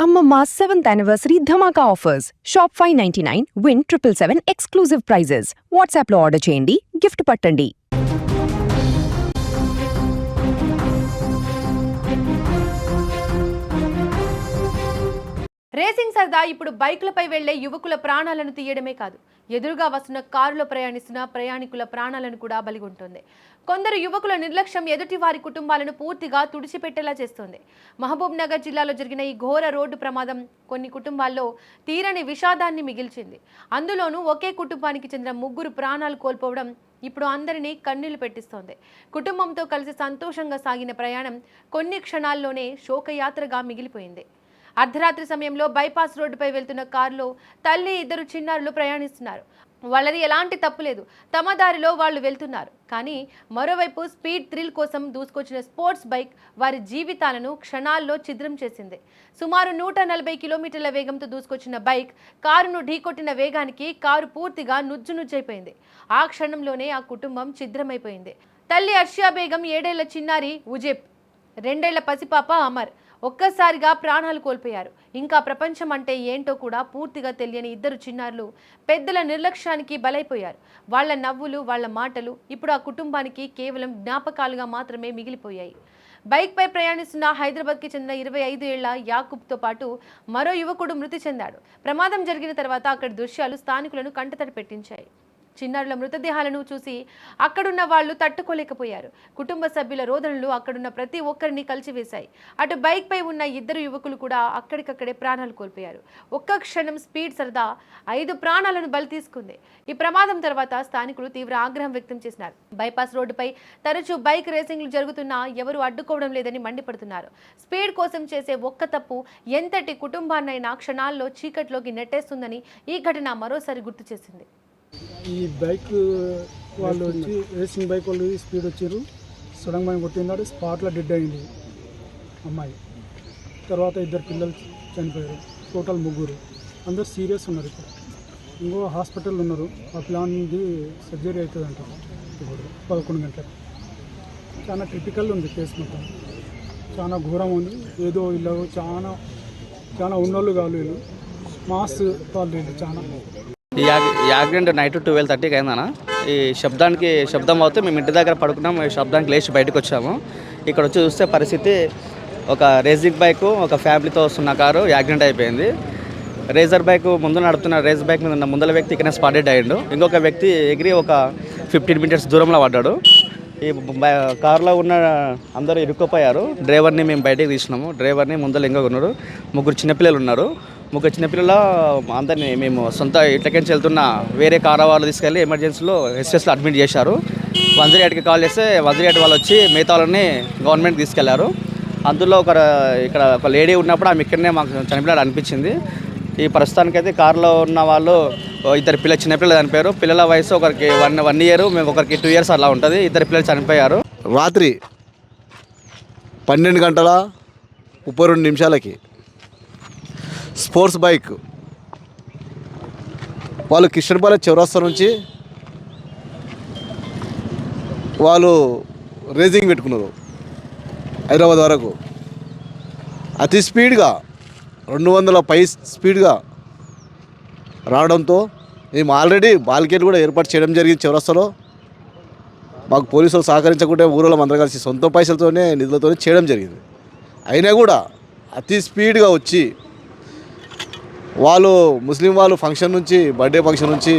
Amma 7th anniversary Dhamaka offers. Shop 599, win 777 exclusive prizes. WhatsApp lo order cheyandi, gift pattandi. Racing సరదా ఇప్పుడు బైకులపై వెళ్లే యువకుల ప్రాణాలను తీయడమే కాదు, ఎదురుగా వస్తున్న కారులో ప్రయాణిస్తున్న ప్రయాణికుల ప్రాణాలను కూడా బలిగొంటోంది. కొందరు యువకుల నిర్లక్ష్యం ఎదుటి వారి కుటుంబాలను పూర్తిగా తుడిచిపెట్టేలా చేస్తోంది. మహబూబ్ నగర్ జిల్లాలో జరిగిన ఈ ఘోర రోడ్డు ప్రమాదం కొన్ని కుటుంబాల్లో తీరని విషాదాన్ని మిగిల్చింది. అందులోనూ ఒకే కుటుంబానికి చెందిన 3 ప్రాణాలు కోల్పోవడం ఇప్పుడు అందరినీ కన్నీళ్లు పెట్టిస్తోంది. కుటుంబంతో కలిసి సంతోషంగా సాగిన ప్రయాణం కొన్ని క్షణాల్లోనే శోకయాత్రగా మిగిలిపోయింది. అర్ధరాత్రి సమయంలో బైపాస్ రోడ్డుపై వెళ్తున్న కారులో తల్లి, 2 చిన్నారులు ప్రయాణిస్తున్నారు. వాళ్ళది ఎలాంటి తప్పు లేదు, తమ దారిలో వాళ్ళు వెళ్తున్నారు. కానీ మరోవైపు స్పీడ్ థ్రిల్ కోసం దూసుకొచ్చిన స్పోర్ట్స్ బైక్ వారి జీవితాలను క్షణాల్లో ఛిద్రం చేసింది. సుమారు 140 కిలోమీటర్ల వేగంతో దూసుకొచ్చిన బైక్ కారును ఢీకొట్టిన వేగానికి కారు పూర్తిగా నుజ్జునుజ్జైపోయింది. ఆ క్షణంలోనే ఆ కుటుంబం ఛిద్రమైపోయింది. తల్లి అర్షియా బేగం, 7 ఏళ్ల చిన్నారి ఉజెబ్, 2 ఏళ్ల పసిపాప అమర్ ఒక్కసారిగా ప్రాణాలు కోల్పోయారు. ఇంకా ప్రపంచం అంటే ఏంటో కూడా పూర్తిగా తెలియని 2 చిన్నారులు పెద్దల నిర్లక్ష్యానికి బలైపోయారు. వాళ్ల నవ్వులు, వాళ్ల మాటలు ఇప్పుడు ఆ కుటుంబానికి కేవలం జ్ఞాపకాలుగా మాత్రమే మిగిలిపోయాయి. బైక్పై ప్రయాణిస్తున్న హైదరాబాద్కి చెందిన 25 ఏళ్ల యాకూబ్తో పాటు మరో యువకుడు మృతి చెందాడు. ప్రమాదం జరిగిన తర్వాత అక్కడి దృశ్యాలు స్థానికులను కంటతడి పెట్టించాయి. చిన్నారుల మృతదేహాలను చూసి అక్కడున్న వాళ్ళు తట్టుకోలేకపోయారు. కుటుంబ సభ్యుల రోదనలు అక్కడున్న ప్రతి ఒక్కరిని కలిచివేశాయి. అటు బైక్ పై ఉన్న 2 యువకులు కూడా అక్కడికక్కడే ప్రాణాలు కోల్పోయారు. ఒక్క క్షణం స్పీడ్ సరదా 5 ప్రాణాలను బలి తీసుకుంది. ఈ ప్రమాదం తర్వాత స్థానికులు తీవ్ర ఆగ్రహం వ్యక్తం చేసినారు. బైపాస్ రోడ్డుపై తరచూ బైక్ రేసింగ్లు జరుగుతున్నా ఎవరు అడ్డుకోవడం లేదని మండిపడుతున్నారు. స్పీడ్ కోసం చేసే ఒక్క తప్పు ఎంతటి కుటుంబాన్నైనా క్షణాల్లో చీకట్లోకి నెట్టేస్తుందని ఈ ఘటన మరోసారి గుర్తు చేసింది. ఈ బైక్ వాళ్ళు వచ్చి రేసింగ్ బైక్ వాళ్ళు స్పీడ్ వచ్చారు, సడన్ గా కొట్టినాడు, స్పాట్లో డెడ్ అయింది అమ్మాయి. తర్వాత 2 పిల్లలు చనిపోయారు. టోటల్ 3, అందరు సీరియస్ ఉన్నారు. ఇప్పుడు ఇంకో హాస్పిటల్ ఉన్నారు. ఆ ప్లాన్ది సర్జరీ అవుతుంది అంటారు ఇప్పుడు 11 గంటలకు. చాలా క్రిటికల్ ఉంది కేసు మొత్తం, చాలా ఘోరం ఉంది. ఏదో ఇలా చాలా ఉన్నోళ్ళు కాదు, వీళ్ళు మాస్ వాళ్ళు వీళ్ళు చాలా. ఈ యాక్సిడెంట్ నైట్ 12:30కి అయిందన్న. ఈ శబ్దం అవుతే మేము ఇంటి దగ్గర పడుకున్నాం. శబ్దానికి లేచి బయటకు వచ్చాము. ఇక్కడ వచ్చి చూస్తే పరిస్థితి, ఒక రేసింగ్ బైక్ ఒక ఫ్యామిలీతో వస్తున్న కారు యాక్సిడెంట్ అయిపోయింది. రేజర్ బైక్ ముందు నడుపుతున్న రేస్ బైక్ మీద ఉన్న ముందల వ్యక్తి ఇక్కడ స్పాటెడ్ అయ్యిండు. ఇంకొక వ్యక్తి ఎగిరి ఒక 15 మీటర్స్ దూరంలో పడ్డాడు. ఈ కారులో ఉన్న అందరూ ఇరుక్కుపోయారు. డ్రైవర్ని మేము బయటకు తీసినాము. డ్రైవర్ని ముందర ఇంకా ఉన్నారు. 3 చిన్నపిల్లలు ఉన్నారు. 3 చిన్నపిల్లల అందరినీ మేము సొంత ఇట్లకెంచి వెళ్తున్న వేరే కారు వాళ్ళు తీసుకెళ్ళి ఎమర్జెన్సీలో ఎస్ఎస్లో అడ్మిట్ చేశారు. 108కి కాల్ చేస్తే 108 వాళ్ళు వచ్చి మిగతా వాళ్ళని గవర్నమెంట్ తీసుకెళ్లారు. అందులో ఇక్కడ ఒక లేడీ ఉన్నప్పుడు ఆమె ఇక్కడనే మాకు చనిపోయాడు అనిపించింది. ఈ ప్రస్తుతానికైతే కారులో ఉన్న వాళ్ళు 2 చిన్నపిల్లలు చనిపోయారు. పిల్లల వయసు ఒకరికి 1 ఇయర్, మేము ఒకరికి 2 ఇయర్స్ అలా ఉంటుంది. 2 పిల్లలు చనిపోయారు. రాత్రి 12:32 స్పోర్ట్స్ బైక్ వాళ్ళు కిషన్పల్లి చౌరస్తా నుంచి వాళ్ళు రేసింగ్ పెట్టుకున్నారు హైదరాబాద్ వరకు. అతి స్పీడ్గా 200 పై స్పీడ్గా రావడంతో మేము ఆల్రెడీ బాల్కేట్ కూడా ఏర్పాటు చేయడం జరిగింది చౌరస్తాలో. మాకు పోలీసులు సహకరించకుంటే ఊరిలో అందరూ కలిసి సొంత పైసలతోనే నిధులతోనే చేయడం జరిగింది. అయినా కూడా అతి స్పీడ్గా వచ్చి వాళ్ళు ముస్లిం వాళ్ళు ఫంక్షన్ నుంచి, బర్త్డే ఫంక్షన్ నుంచి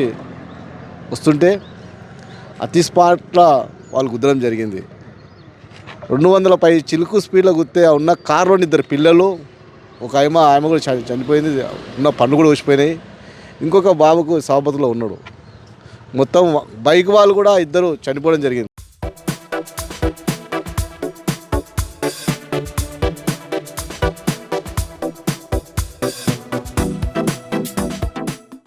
వస్తుంటే అతి స్పాట్లో వాళ్ళు గుద్దడం జరిగింది. 200 పై చిలుకు స్పీడ్లో గుద్దితే ఉన్న కారులోని 2 పిల్లలు, ఒక ఆమె కూడా చనిపోయింది. ఉన్న పన్ను కూడా ఊసిపోయినాయి. ఇంకొక బాబుకు సాబతులో ఉన్నాడు. మొత్తం బైక్ వాళ్ళు కూడా 2 చనిపోవడం జరిగింది.